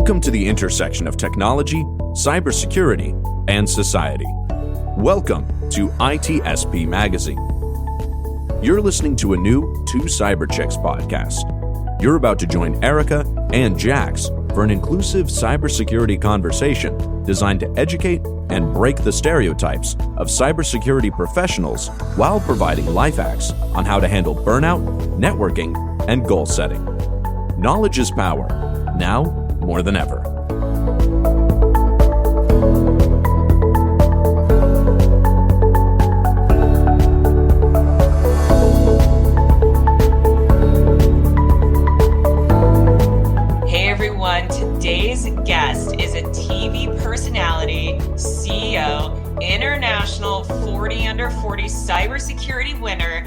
Welcome to the intersection of technology, cybersecurity, and society. Welcome to ITSP Magazine. You're listening to a new Two Cyber Chicks podcast. You're about to join Erica and Jax for an inclusive cybersecurity conversation designed to educate and break the stereotypes of cybersecurity professionals while providing life hacks on how to handle burnout, networking, and goal setting. Knowledge is power, now more than ever. Hey everyone, today's guest is a TV personality, CEO, international 40 under 40 cybersecurity winner,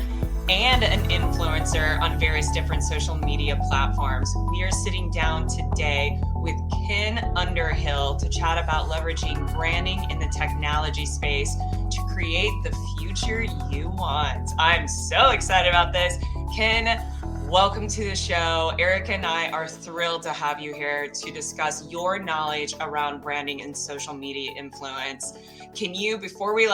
and an influencer on various different social media platforms. We are sitting down today with Ken Underhill to chat about leveraging branding in the technology space to create the future you want. I'm so excited about this. Ken, welcome to the show. Erik and I are thrilled to have you here to discuss your knowledge around branding and social media influence. Can you, before we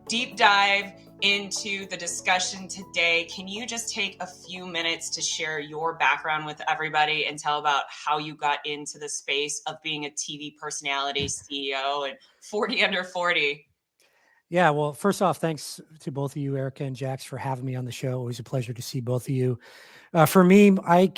deep dive into the discussion today, can you just take a few minutes to share your background with everybody and tell about how you got into the space of being a TV personality, CEO, and 40 under 40? Yeah, well, first off, thanks to both of you, Erica and Jax, for having me on the show. Always a pleasure to see both of you. For me, I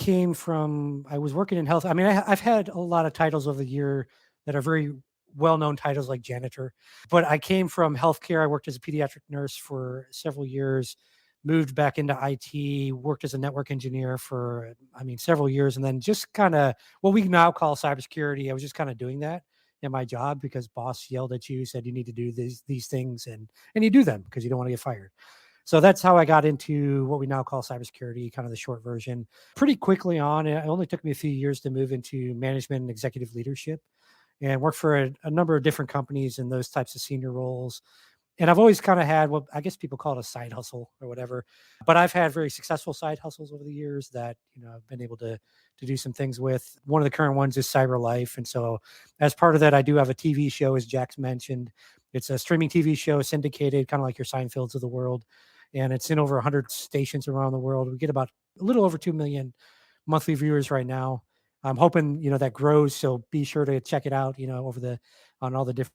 was working in health. I mean, I've had a lot of titles over the year that are very well-known titles like janitor, but I came from healthcare. I worked as a pediatric nurse for several years, moved back into IT, worked as a network engineer for, several years. And then just kind of what we now call cybersecurity. I was just kind of doing that in my job because boss yelled at you, said you need to do these things, and you do them because you don't want to get fired. So that's how I got into what we now call cybersecurity, kind of the short version. Pretty quickly on, it only took me a few years to move into management and executive leadership and work for a number of different companies in those types of senior roles. And I've always kind of had what I guess people call it a side hustle or whatever, but I've had very successful side hustles over the years that, I've been able to do some things with. One of the current ones is CyberLife. And so as part of that, I do have a TV show, as Jax mentioned. It's a streaming TV show, syndicated, kind of like your Seinfelds of the world. And it's in over 100 stations around the world. We get about a little over 2 million monthly viewers right now. I'm hoping, that grows. So be sure to check it out, on all the different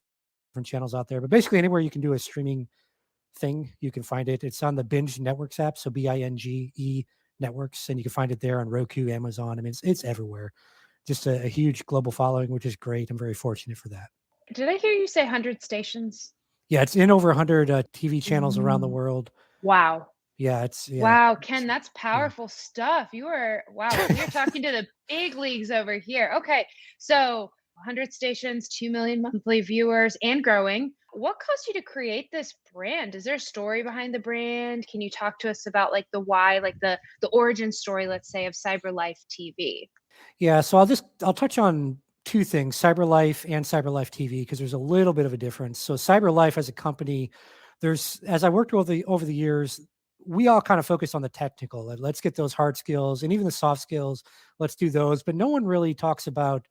channels out there. But basically anywhere you can do a streaming thing, you can find it. It's on the Binge Networks app. So BINGE Networks. And you can find it there on Roku, Amazon. It's everywhere. Just a huge global following, which is great. I'm very fortunate for that. Did I hear you say 100 stations? Yeah, it's in over 100 TV channels around the world. Wow. Yeah, wow, Ken, that's powerful stuff. You're talking to the big leagues over here. Okay, so 100 stations, 2 million monthly viewers, and growing. What caused you to create this brand? Is there a story behind the brand? Can you talk to us about the why, the origin story, let's say, of CyberLife TV? Yeah, so I'll touch on two things, CyberLife and CyberLife TV, because there's a little bit of a difference. So CyberLife as a company, as I worked over the years, we all kind of focus on the technical. Let's get those hard skills and even the soft skills. Let's do those. But no one really talks about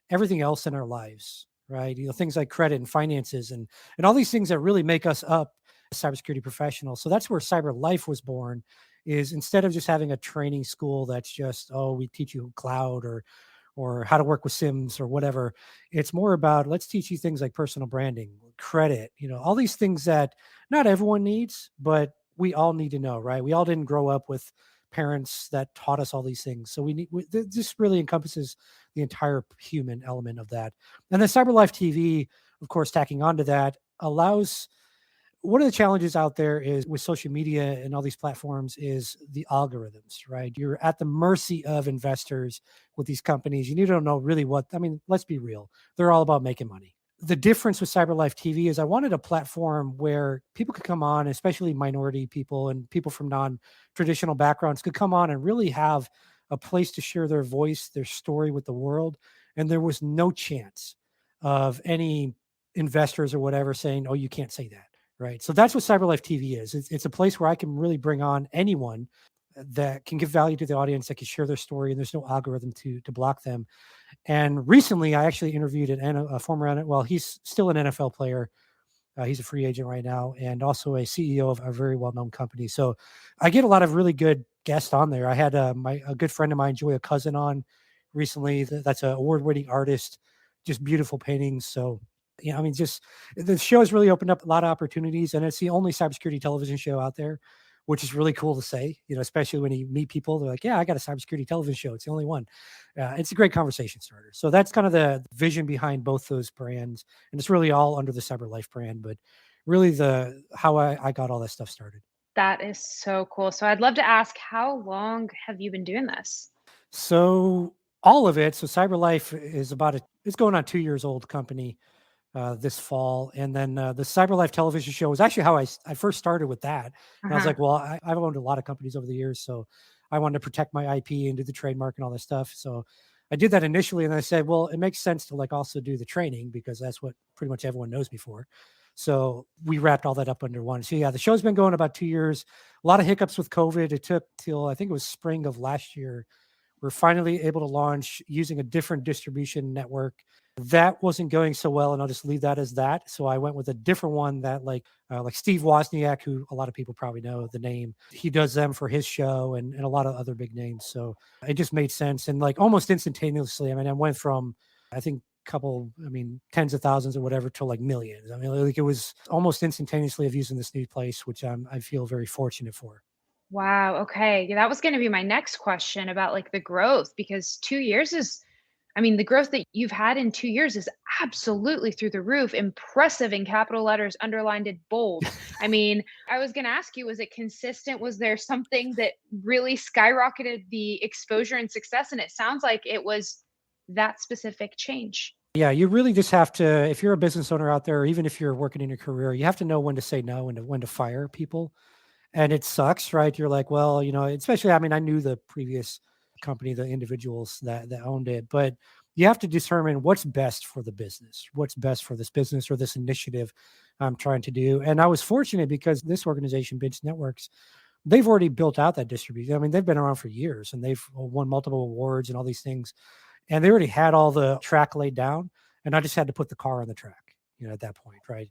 everything else in our lives, right? Things like credit and finances and all these things that really make us up as cybersecurity professionals. So that's where CyberLife was born, is instead of just having a training school that's just, we teach you cloud or how to work with SIMs or whatever. It's more about, let's teach you things like personal branding, credit, all these things that not everyone needs, but we all need to know, right? We all didn't grow up with parents that taught us all these things. So this really encompasses the entire human element of that. And then CyberLife TV, of course, tacking onto that, allows, one of the challenges out there is with social media and all these platforms is the algorithms, right? You're at the mercy of investors with these companies. You need to know really let's be real. They're all about making money. The difference with CyberLife TV is I wanted a platform where people could come on, especially minority people and people from non-traditional backgrounds could come on and really have a place to share their voice, their story with the world. And there was no chance of any investors or whatever saying, oh, you can't say that, right? So that's what CyberLife TV is. It's a place where I can really bring on anyone that can give value to the audience, that can share their story, and there's no algorithm to block them. And recently, I actually interviewed a former, well, he's still an NFL player. He's a free agent right now, and also a CEO of a very well-known company. So I get a lot of really good guests on there. I had a good friend of mine, Joya Cousin, on recently. That's an award-winning artist, just beautiful paintings. So, I mean, just the show has really opened up a lot of opportunities, and it's the only cybersecurity television show out there, which is really cool to say, especially when you meet people. They're like, yeah, I got a cybersecurity television show. It's the only one. It's a great conversation starter. So that's kind of the vision behind both those brands. And it's really all under the CyberLife brand, but really how I got all that stuff started. That is so cool. So I'd love to ask, how long have you been doing this? So all of it. So CyberLife is it's going on 2 years old company this fall. And then the CyberLife television show was actually how I first started with that. And I was like, well, I've owned a lot of companies over the years, so I wanted to protect my IP and do the trademark and all this stuff. So I did that initially, and I said, well, it makes sense to also do the training, because that's what pretty much everyone knows me for. So we wrapped all that up under one. So yeah, the show's been going about 2 years. A lot of hiccups with COVID. It took till I think it was spring of last year. We're finally able to launch using a different distribution network. That wasn't going so well, and I'll just leave that as that. So I went with a different one that like Steve Wozniak, who a lot of people probably know the name. He does them for his show and a lot of other big names. So it just made sense. And almost instantaneously, I mean, I went from, I think, tens of thousands or whatever to millions. I mean, it was almost instantaneously of using this new place, which I feel very fortunate for. Wow. Okay. Yeah, that was going to be my next question about the growth, because 2 years is, the growth that you've had in 2 years is absolutely through the roof. Impressive in capital letters, underlined in bold. I was going to ask you, was it consistent? Was there something that really skyrocketed the exposure and success? And it sounds like it was that specific change. Yeah, you really just have to, if you're a business owner out there, or even if you're working in your career, you have to know when to say no and when to fire people. And it sucks, right? You're like, well, especially, I knew the previous company, the individuals that owned it, but you have to determine what's best for the business, what's best for this business or this initiative I'm trying to do. And I was fortunate because this organization, Binge Networks, they've already built out that distribution. They've been around for years, and they've won multiple awards and all these things. And they already had all the track laid down, and I just had to put the car on the track, at that point, right?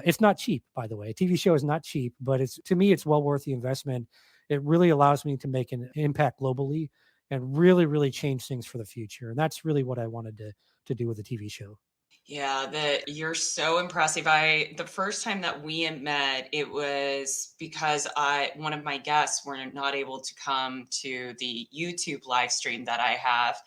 It's not cheap, by the way. A TV show is not cheap, but to me, it's well worth the investment. It really allows me to make an impact globally and really, really change things for the future. And that's really what I wanted to do with the TV show. Yeah, you're so impressive. The first time that we met, it was because one of my guests were not able to come to the YouTube live stream that I have.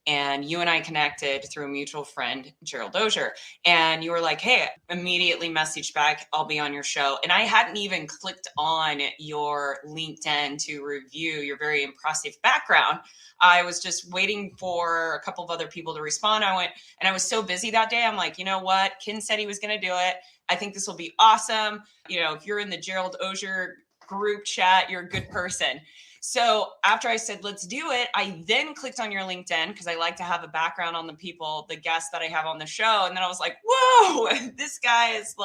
And you and I connected through a mutual friend, Gerald Dozier. And you were like, hey, immediately message back, I'll be on your show. And I hadn't even clicked on your LinkedIn to review your very impressive background. I was just waiting for a couple of other people to respond. I was so busy that day. I'm like, you know what? Ken said he was going to do it. I think this will be awesome. If you're in the Gerald Dozier group chat, you're a good person. So after I said, let's do it, I then clicked on your LinkedIn because I like to have a background on the guests that I have on the show. And then I was like, whoa, this guy is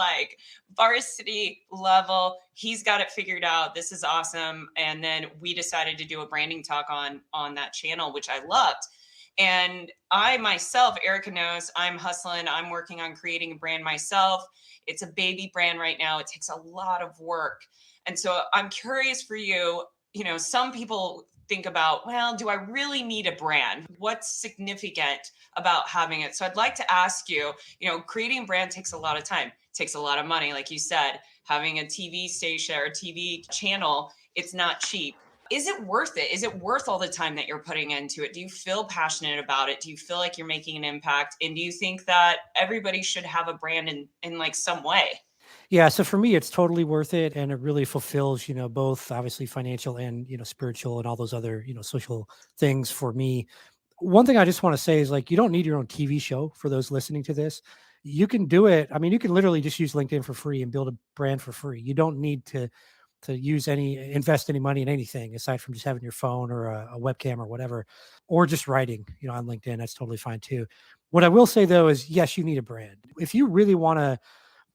varsity level. He's got it figured out. This is awesome. And then we decided to do a branding talk on that channel, which I loved. And I myself, Erica knows, I'm hustling. I'm working on creating a brand myself. It's a baby brand right now. It takes a lot of work. And so I'm curious for you, some people think about, well, do I really need a brand? What's significant about having it? So I'd like to ask you, creating a brand takes a lot of time, takes a lot of money. Like you said, having a TV station or TV channel, it's not cheap. Is it worth it? Is it worth all the time that you're putting into it? Do you feel passionate about it? Do you feel like you're making an impact? And do you think that everybody should have a brand in some way? Yeah. So for me, it's totally worth it. And it really fulfills, both obviously financial and, spiritual and all those other, social things for me. One thing I just want to say is you don't need your own TV show for those listening to this. You can do it. You can literally just use LinkedIn for free and build a brand for free. You don't need to invest any money in anything aside from just having your phone or a webcam or whatever, or just writing, on LinkedIn. That's totally fine too. What I will say though, is yes, you need a brand. If you really want to,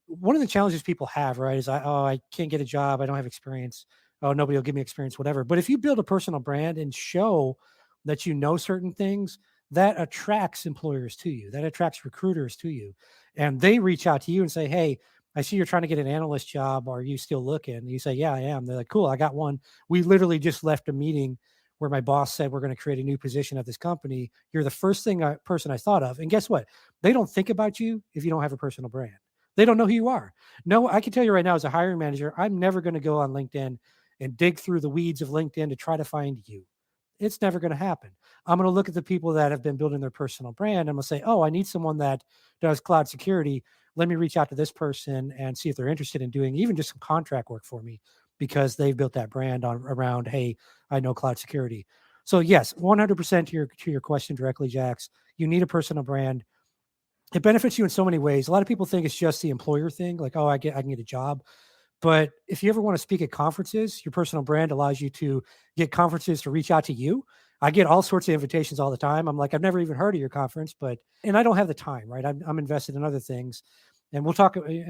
one of the challenges people have, right, is I can't get a job. I don't have experience. oh, nobody will give me experience, whatever. But if you build a personal brand and show that you know certain things, that attracts employers to you, that attracts recruiters to you. And they reach out to you and say, hey, I see you're trying to get an analyst job. Are you still looking? And you say, yeah, I am. They're like, cool, I got one. We literally just left a meeting where my boss said, we're going to create a new position at this company. You're the first person I thought of. And guess what? They don't think about you if you don't have a personal brand. They don't know who you are. No, I can tell you right now, as a hiring manager, I'm never going to go on LinkedIn and dig through the weeds of LinkedIn to try to find you. It's never going to happen. I'm going to look at the people that have been building their personal brand. I'm going to say, oh, I need someone that does cloud security. Let me reach out to this person and see if they're interested in doing even just some contract work for me, because they've built that brand around, hey, I know cloud security. So yes, 100% to your question directly, Jax, you need a personal brand. It benefits you in so many ways. A lot of people think it's just the employer thing, like, oh, I can get a job. But if you ever want to speak at conferences, your personal brand allows you to get conferences to reach out to you. I get all sorts of invitations all the time. I'm like, I've never even heard of your conference, and I don't have the time, right? I'm invested in other things. And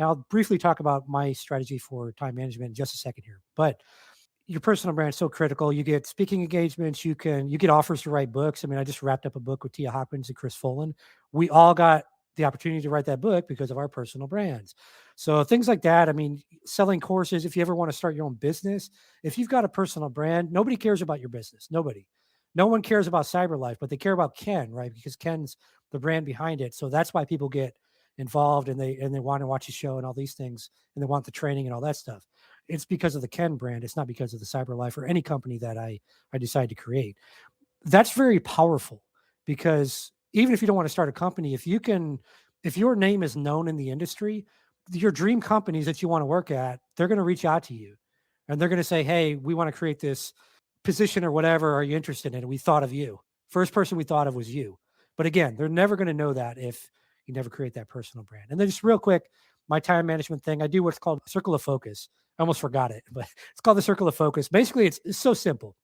I'll briefly talk about my strategy for time management in just a second here. But your personal brand is so critical. You get speaking engagements. You get offers to write books. I mean, I just wrapped up a book with Tia Hopkins and Chris Folan. We all got the opportunity to write that book because of our personal brands. So things like that. I mean, selling courses, if you ever want to start your own business, if you've got a personal brand, nobody cares about your business. Nobody. No one cares about CyberLife, but they care about Ken, right? Because Ken's the brand behind it. So that's why people get involved and they want to watch the show and all these things, and they want the training and all that stuff. It's because of the Ken brand. It's not because of the CyberLife or any company that I decide to create. That's very powerful, because even if you don't want to start a company, if your name is known in the industry, your dream companies that you want to work at, they're going to reach out to you and they're going to say, hey, we want to create this position or whatever. Are you interested in it? We thought of you. First person we thought of was you. But again, they're never going to know that if you never create that personal brand. And then just real quick, my time management thing, I do what's called circle of focus. I almost forgot it, but it's called the circle of focus. Basically, it's so simple.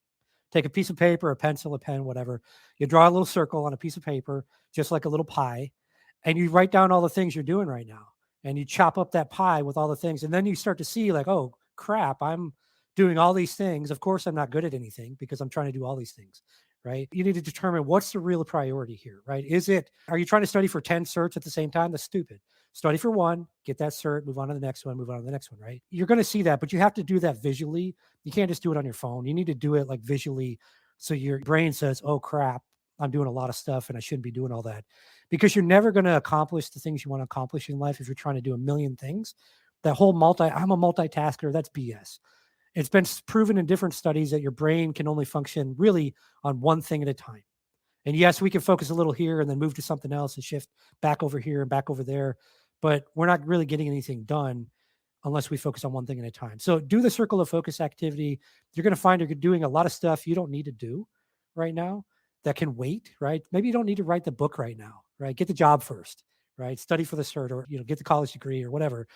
Take a piece of paper, a pencil, a pen, whatever. You draw a little circle on a piece of paper, just like a little pie, and you write down all the things you're doing right now. And you chop up that pie with all the things. And then you start to see like, oh, crap, I'm doing all these things. Of course, I'm not good at anything because I'm trying to do all these things, right? You need to determine what's the real priority here, right? Are you trying to study for 10 certs at the same time? That's stupid. Study for one, get that cert, move on to the next one, move on to the next one, right? You're going to see that, but you have to do that visually. You can't just do it on your phone. You need to do it like visually. So your brain says, oh crap, I'm doing a lot of stuff and I shouldn't be doing all that, because you're never going to accomplish the things you want to accomplish in life if you're trying to do a million things. That whole I'm a multitasker, that's BS. It's been proven in different studies that your brain can only function really on one thing at a time. And yes, we can focus a little here and then move to something else and shift back over here and back over there, but we're not really getting anything done unless we focus on one thing at a time. So do the circle of focus activity. You're going to find you're doing a lot of stuff you don't need to do right now that can wait, right? Maybe you don't need to write the book right now, right? Get the job first, right? Study for the cert, or get the college degree or whatever.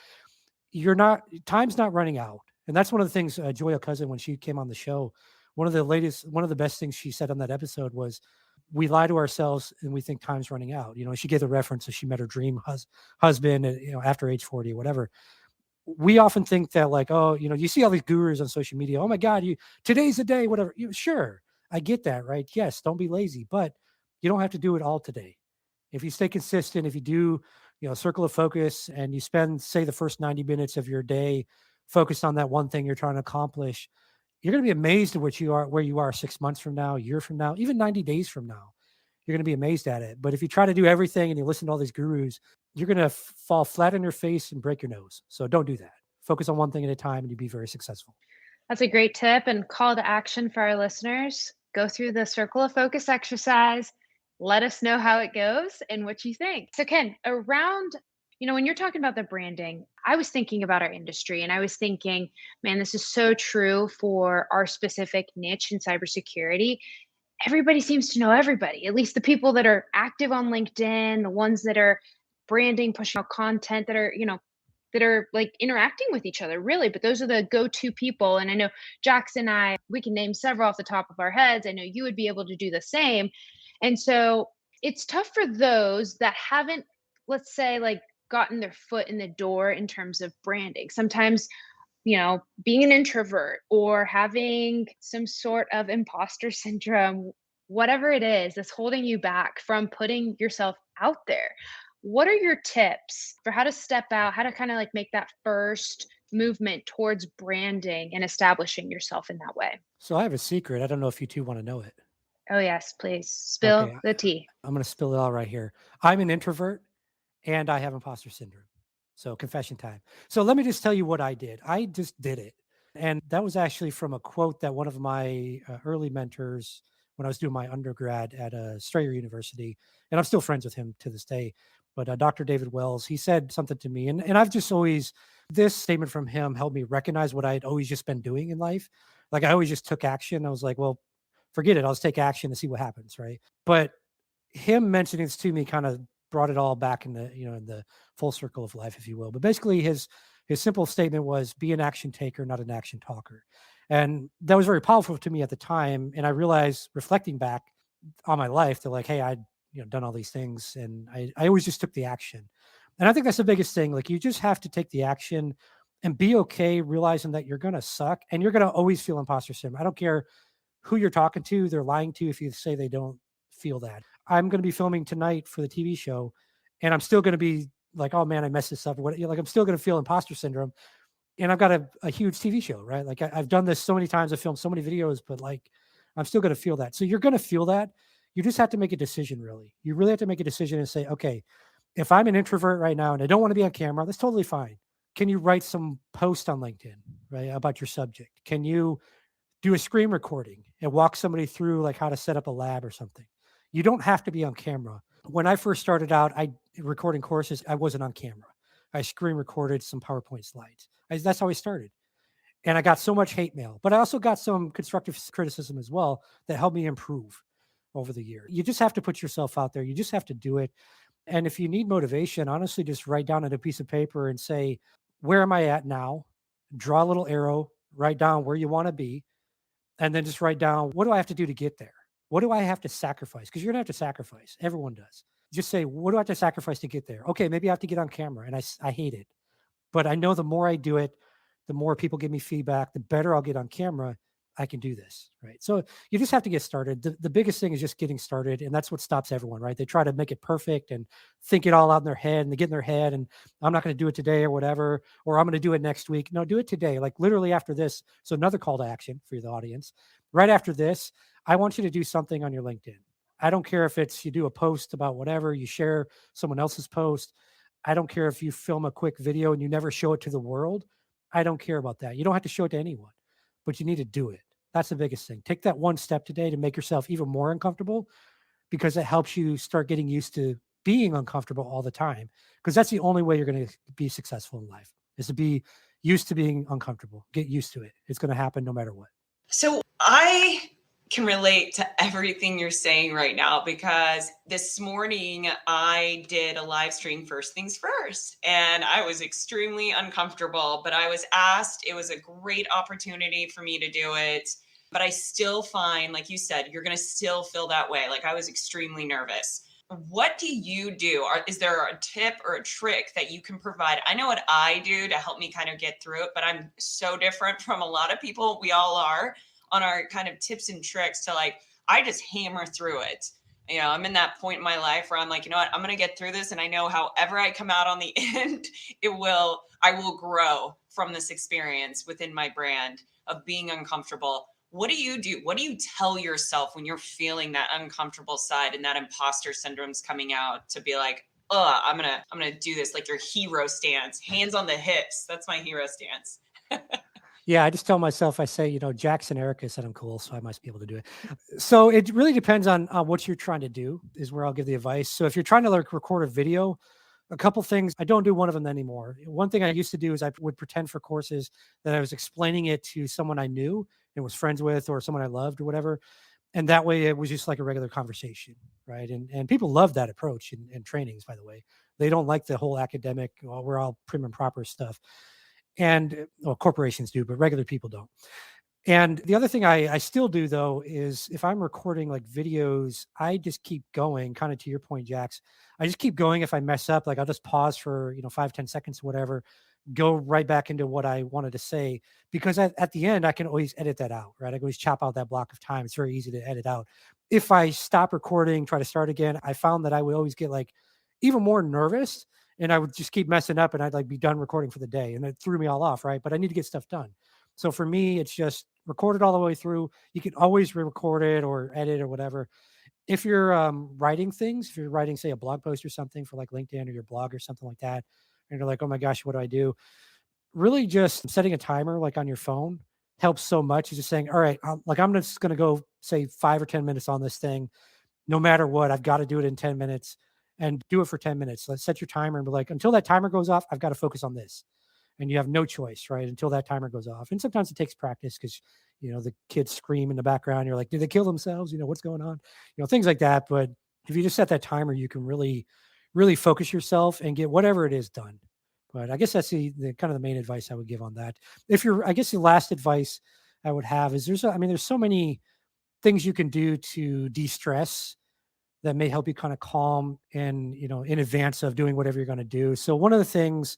Time's not running out. And that's one of the things Joya Cousin, when she came on the show, one of the best things she said on that episode was, we lie to ourselves and we think time's running out. She gave the reference that she met her dream husband, after age 40 or whatever. We often think that like, oh, you see all these gurus on social media. Oh my God, today's the day, whatever. Sure. I get that, right? Yes. Don't be lazy, but you don't have to do it all today. If you stay consistent, if you do, circle of focus, and you spend, say, the first 90 minutes of your day focused on that one thing you're trying to accomplish, you're going to be amazed at where you are 6 months from now, a year from now, even 90 days from now. You're going to be amazed at it. But if you try to do everything and you listen to all these gurus, you're going to fall flat on your face and break your nose. So don't do that. Focus on one thing at a time and you'll be very successful. That's a great tip and call to action for our listeners. Go through the circle of focus exercise. Let us know how it goes and what you think. So Ken, when you're talking about the branding, I was thinking about our industry and I was thinking, man, this is so true for our specific niche in cybersecurity. Everybody seems to know everybody, at least the people that are active on LinkedIn, the ones that are branding, pushing out content, that are like interacting with each other, really. But those are the go-to people. And I know Jax and I, we can name several off the top of our heads. I know you would be able to do the same. And so it's tough for those that haven't, let's say, like gotten their foot in the door in terms of branding. Sometimes being an introvert or having some sort of imposter syndrome, whatever it is that's holding you back from putting yourself out there, what are your tips for how to step out, how to kind of like make that first movement towards branding and establishing yourself in that way? So I have a secret. I don't know if you two want to know it. Oh, yes, please spill Okay, the tea. I'm going to spill it all right here. I'm an introvert and I have imposter syndrome. So confession time. So let me just tell you what I did. I just did it. And that was actually from a quote that one of my early mentors, when I was doing my undergrad at Strayer University, and I'm still friends with him to this day, but Dr. David Wells, he said something to me. And I've just always, this statement from him helped me recognize what I had always just been doing in life. Like I always just took action. I was like, well, forget it. I'll just take action to see what happens. Right. But him mentioning this to me kind of brought it all back in the full circle of life, if you will. But basically his simple statement was be an action taker, not an action talker. And that was very powerful to me at the time. And I realized reflecting back on my life that like, hey, I'd done all these things and I always just took the action. And I think that's the biggest thing. Like you just have to take the action and be okay realizing that you're going to suck and you're going to always feel imposter syndrome. I don't care who you're talking to, they're lying to you if you say they don't feel that. I'm going to be filming tonight for the TV show and I'm still going to be like, oh man, I messed this up. What, like I'm still going to feel imposter syndrome. And I've got a huge TV show, right? Like I've done this so many times. I've filmed so many videos, but like I'm still going to feel that. So you're going to feel that. You just have to make a decision, really. You really have to make a decision and say, okay, if I'm an introvert right now and I don't want to be on camera, that's totally fine. Can you write some post on LinkedIn, right, about your subject? Can you do a screen recording and walk somebody through like how to set up a lab or something? You don't have to be on camera. When I first started out, I recording courses, I wasn't on camera. I screen recorded some PowerPoint slides. That's how I started. And I got so much hate mail, but I also got some constructive criticism as well that helped me improve over the year. You just have to put yourself out there. You just have to do it. And if you need motivation, honestly, just write down on a piece of paper and say, where am I at now? Draw a little arrow, write down where you want to be, and then just write down, what do I have to do to get there? What do I have to sacrifice? Because you're going to have to sacrifice. Everyone does. Just say, what do I have to sacrifice to get there? Okay, maybe I have to get on camera, and I hate it. But I know the more I do it, the more people give me feedback, the better I'll get on camera. I can do this, right? So you just have to get started. The biggest thing is just getting started, and that's what stops everyone, right? They try to make it perfect and think it all out in their head, and they get in their head, and I'm not going to do it today or whatever, or I'm going to do it next week. No, do it today, like literally after this. So another call to action for the audience. Right after this, I want you to do something on your LinkedIn. I don't care if it's you do a post about whatever, you share someone else's post. I don't care if you film a quick video and you never show it to the world. I don't care about that. You don't have to show it to anyone, but you need to do it. That's the biggest thing. Take that one step today to make yourself even more uncomfortable because it helps you start getting used to being uncomfortable all the time. Because that's the only way you're going to be successful in life is to be used to being uncomfortable. Get used to it. It's going to happen no matter what. So I can relate to everything you're saying right now because this morning I did a live stream first things first and I was extremely uncomfortable, but I was asked. It was a great opportunity for me to do it, but I still find, like you said, you're going to still feel that way. Like I was extremely nervous. What do you do? Is there a tip or a trick that you can provide? I know what I do to help me kind of get through it, but I'm so different from a lot of people. We all are on our kind of tips and tricks to like, I just hammer through it. You know, I'm in that point in my life where I'm like, you know what, I'm going to get through this. And I know however I come out on the end, I will grow from this experience within my brand of being uncomfortable. What do you do? What do you tell yourself when you're feeling that uncomfortable side and that imposter syndrome's coming out to be like, oh, I'm going to do this, like your hero stance, hands on the hips. That's my hero stance. Yeah, I just tell myself, I say, Jackson Erica said I'm cool, so I must be able to do it. So it really depends on what you're trying to do is where I'll give the advice. So if you're trying to like record a video, a couple things, I don't do one of them anymore. One thing I used to do is I would pretend for courses that I was explaining it to someone I knew and was friends with or someone I loved or whatever. And that way it was just like a regular conversation, right? And people love that approach in trainings, by the way. They don't like the whole academic, we're all prim and proper stuff. And corporations do, but regular people don't. And the other thing I still do though, is if I'm recording like videos, I just keep going kind of to your point, Jax. I just keep going. If I mess up, like I'll just pause for, 5-10 seconds, whatever, go right back into what I wanted to say, because at the end, I can always edit that out, right? I can always chop out that block of time. It's very easy to edit out. If I stop recording, try to start again, I found that I would always get like even more nervous, and I would just keep messing up, and I'd like be done recording for the day. And it threw me all off, right? But I need to get stuff done. So for me, it's just record it all the way through. You can always re-record it or edit or whatever. If you're writing things, if you're writing, say, a blog post or something for like LinkedIn or your blog or something like that, and you're like, oh my gosh, what do I do? Really just setting a timer like on your phone helps so much. It's just saying, all right, I'm just going to go say 5 or 10 minutes on this thing. No matter what, I've got to do it in 10 minutes and do it for 10 minutes. Let's set your timer and be like, until that timer goes off, I've got to focus on this. And you have no choice, right? Until that timer goes off. And sometimes it takes practice because, the kids scream in the background. You're like, did they kill themselves? What's going on? Things like that. But if you just set that timer, you can really, really focus yourself and get whatever it is done. But I guess that's the kind of the main advice I would give on that. I guess the last advice I would have is there's so many things you can do to de-stress that may help you kind of calm and, in advance of doing whatever you're going to do. So one of the things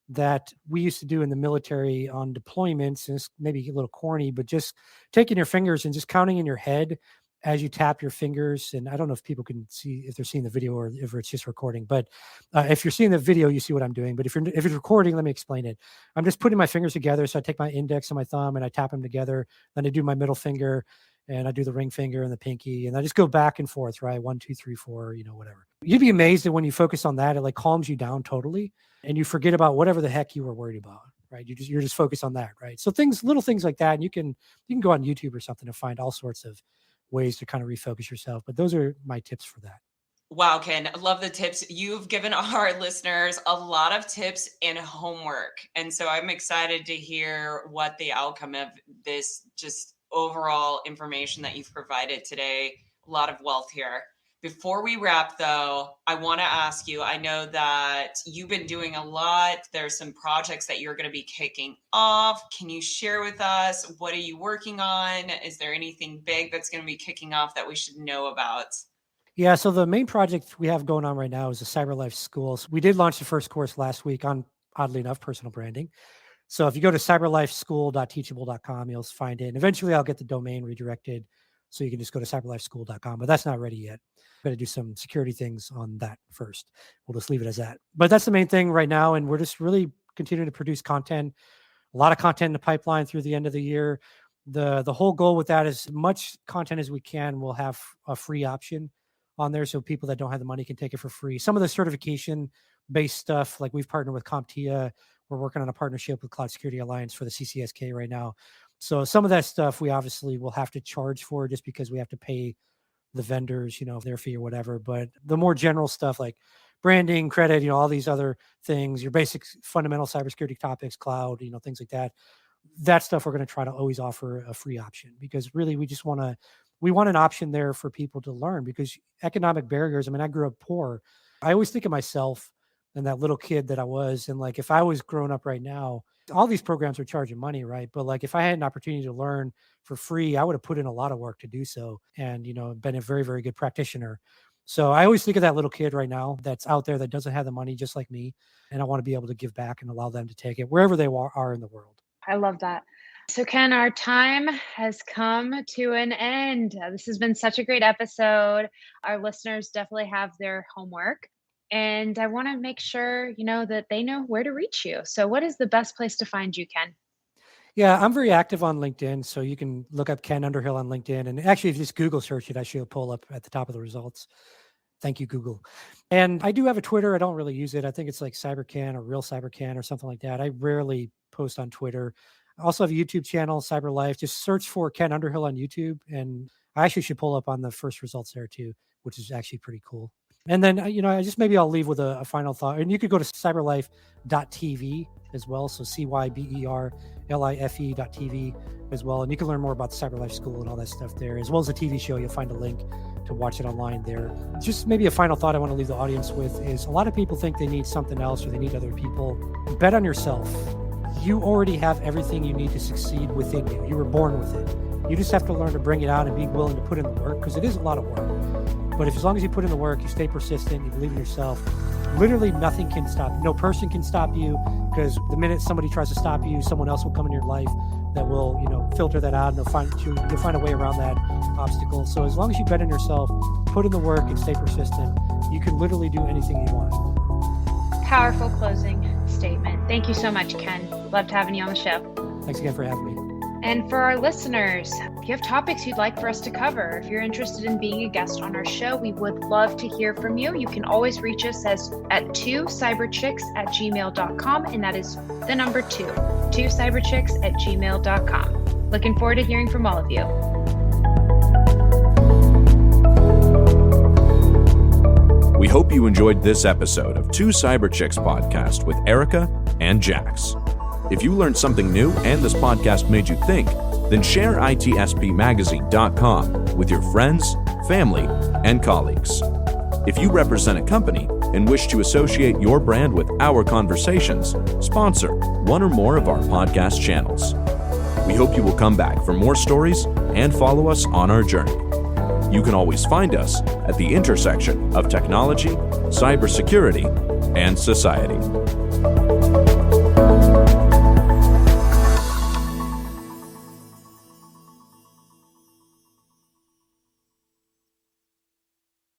that we used to do in the military on deployments, and it's maybe a little corny, but just taking your fingers and just counting in your head as you tap your fingers. And I don't know if people can see, if they're seeing the video or if it's just recording, but if you're seeing the video, you see what I'm doing. But if it's recording, let me explain it. I'm just putting my fingers together. So I take my index and my thumb and I tap them together. Then I do my middle finger and I do the ring finger and the pinky, and I just go back and forth, right? 1, 2, 3, 4, whatever. You'd be amazed that when you focus on that, it like calms you down totally. And you forget about whatever the heck you were worried about, right? You're just focused on that, right? So little things like that. And you can go on YouTube or something to find all sorts of ways to kind of refocus yourself. But those are my tips for that. Wow, Ken, I love the tips. You've given our listeners a lot of tips and homework. And so I'm excited to hear what the outcome of this just overall information that you've provided today. A lot of wealth here. Before we wrap, though, I want to ask you, I know that you've been doing a lot. There's some projects that you're going to be kicking off. Can you share with us, what are you working on? Is there anything big that's going to be kicking off that we should know about? Yeah, so the main project we have going on right now is the CyberLife School. So we did launch the first course last week on, oddly enough, personal branding. So if you go to cyberlifeschool.teachable.com, you'll find it. And eventually I'll get the domain redirected so you can just go to cyberlifeschool.com, but that's not ready yet. I'm going to do some security things on that first. We'll just leave it as that. But that's the main thing right now. And we're just really continuing to produce content, a lot of content in the pipeline through the end of the year. The whole goal with that is as much content as we can. We'll have a free option on there so people that don't have the money can take it for free. Some of the certification-based stuff, like we've partnered with CompTIA. We're working on a partnership with Cloud Security Alliance for the CCSK right now. So some of that stuff we obviously will have to charge for just because we have to pay the vendors, their fee or whatever. But the more general stuff like branding, credit, all these other things, your basic fundamental cybersecurity topics, cloud, things like that. That stuff we're going to try to always offer a free option, because really we want an option there for people to learn, because economic barriers. I grew up poor. I always think of myself and that little kid that I was. And like, if I was growing up right now, all these programs are charging money, right? But like, if I had an opportunity to learn for free, I would have put in a lot of work to do so, and, been a very, very good practitioner. So I always think of that little kid right now that's out there that doesn't have the money just like me. And I want to be able to give back and allow them to take it wherever they are in the world. I love that. So Ken, our time has come to an end. This has been such a great episode. Our listeners definitely have their homework. And I want to make sure, that they know where to reach you. So what is the best place to find you, Ken? Yeah, I'm very active on LinkedIn. So you can look up Ken Underhill on LinkedIn. And actually, if you just Google search it, I should pull up at the top of the results. Thank you, Google. And I do have a Twitter. I don't really use it. I think it's like CyberCan or Real CyberCan or something like that. I rarely post on Twitter. I also have a YouTube channel, CyberLife. Just search for Ken Underhill on YouTube. And I actually should pull up on the first results there too, which is actually pretty cool. And then, maybe I'll leave with a final thought. And you could go to cyberlife.tv as well. So cyberlife.tv as well. And you can learn more about the CyberLife School and all that stuff there, as well as the TV show. You'll find a link to watch it online there. Just maybe a final thought I want to leave the audience with is, a lot of people think they need something else or they need other people. Bet on yourself. You already have everything you need to succeed within you. You were born with it. You just have to learn to bring it out and be willing to put in the work, because it is a lot of work. But as long as you put in the work, you stay persistent, you believe in yourself, literally nothing can stop. No person can stop you. because the minute somebody tries to stop you, someone else will come in your life that will, filter that out, and you'll find a way around that obstacle. So as long as you bet on yourself, put in the work, and stay persistent, you can literally do anything you want. Powerful closing statement. Thank you so much, Ken. Loved having you on the show. Thanks again for having me. And for our listeners, if you have topics you'd like for us to cover, if you're interested in being a guest on our show, we would love to hear from you. You can always reach us at 2cyberchicks@gmail.com, and that is the number 2cyberchicks@gmail.com. Looking forward to hearing from all of you. We hope you enjoyed this episode of 2 Cyber Chicks podcast with Erica and Jax. If you learned something new and this podcast made you think, then share itspmagazine.com with your friends, family, and colleagues. If you represent a company and wish to associate your brand with our conversations, sponsor one or more of our podcast channels. We hope you will come back for more stories and follow us on our journey. You can always find us at the intersection of technology, cybersecurity, and society.